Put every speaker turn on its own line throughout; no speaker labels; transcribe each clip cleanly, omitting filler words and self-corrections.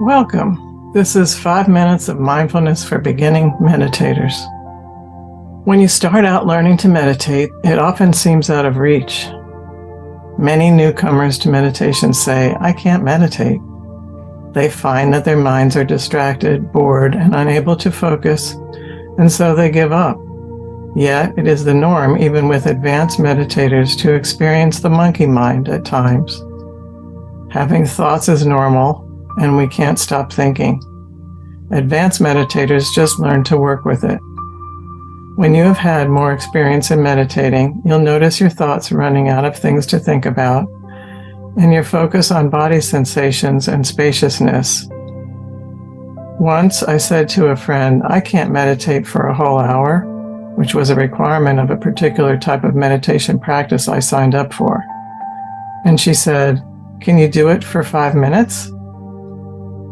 Welcome. This is 5 minutes of mindfulness for beginning meditators. When you start out learning to meditate, it often seems out of reach. Many newcomers to meditation say, "I can't meditate." They find that their minds are distracted, bored, and unable to focus, and so they give up. Yet, it is the norm even with advanced meditators to experience the monkey mind at times. Having thoughts is normal, and we can't stop thinking. Advanced meditators just learn to work with it. When you have had more experience in meditating, you'll notice your thoughts running out of things to think about, and your focus on body sensations and spaciousness. Once I said to a friend, "I can't meditate for a whole hour," which was a requirement of a particular type of meditation practice I signed up for. And she said, "Can you do it for 5 minutes?"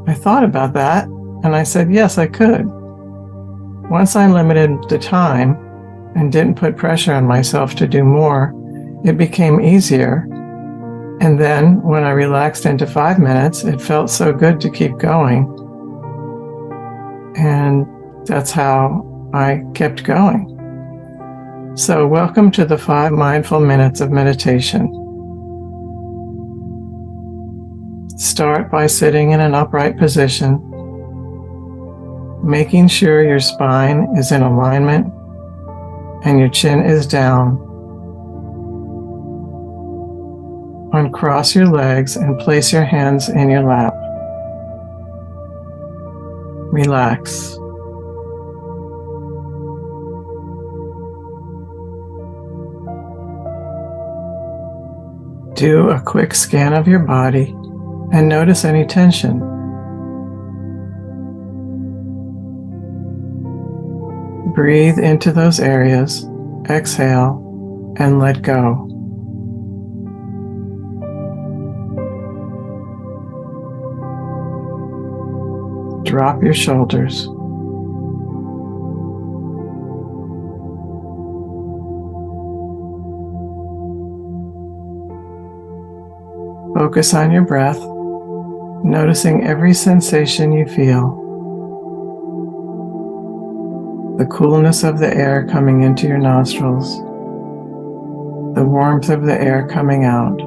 I thought about that, and I said, yes, I could. Once I limited the time and didn't put pressure on myself to do more, it became easier. And then, when I relaxed into 5 minutes, it felt so good to keep going. And that's how I kept going. So, welcome to the 5 mindful minutes of meditation. Start by sitting in an upright position, making sure your spine is in alignment and your chin is down. Uncross your legs and place your hands in your lap. Relax. Do a quick scan of your body and notice any tension. Breathe into those areas, exhale, and let go. Drop your shoulders. Focus on your breath, noticing every sensation you feel. The coolness of the air coming into your nostrils, the warmth of the air coming out.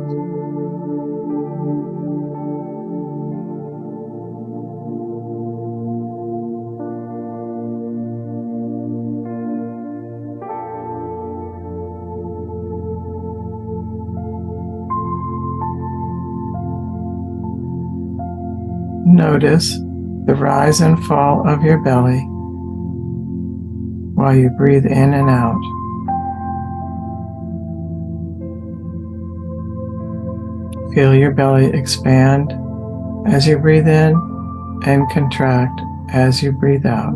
Notice the rise and fall of your belly while you breathe in and out. Feel your belly expand as you breathe in and contract as you breathe out.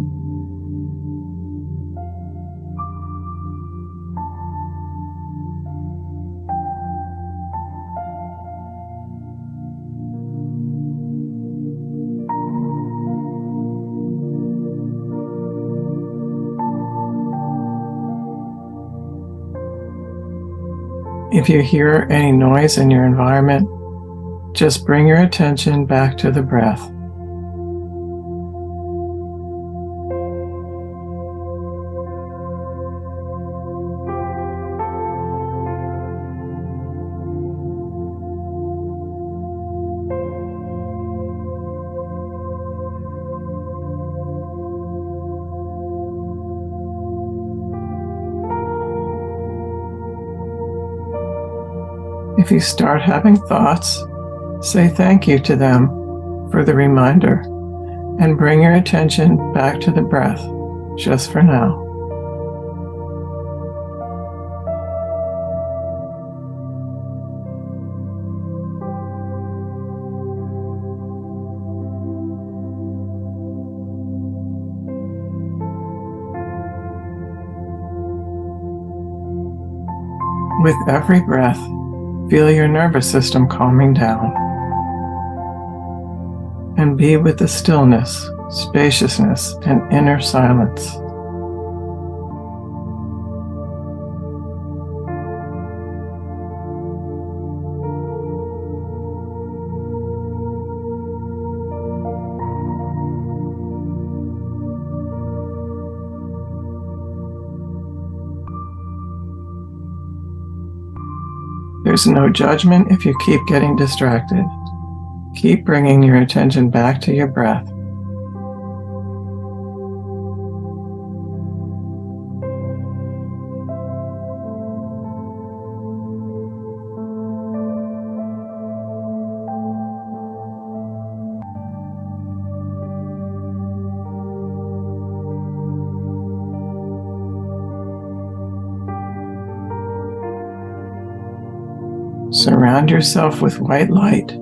If you hear any noise in your environment, just bring your attention back to the breath. If you start having thoughts, say thank you to them for the reminder and bring your attention back to the breath, just for now. With every breath, feel your nervous system calming down, and be with the stillness, spaciousness, and inner silence. There's no judgment if you keep getting distracted. Keep bringing your attention back to your breath. Surround yourself with white light.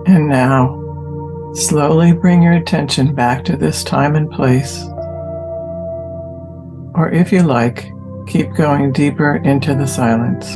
And now, slowly bring your attention back to this time and place. Or if you like, keep going deeper into the silence.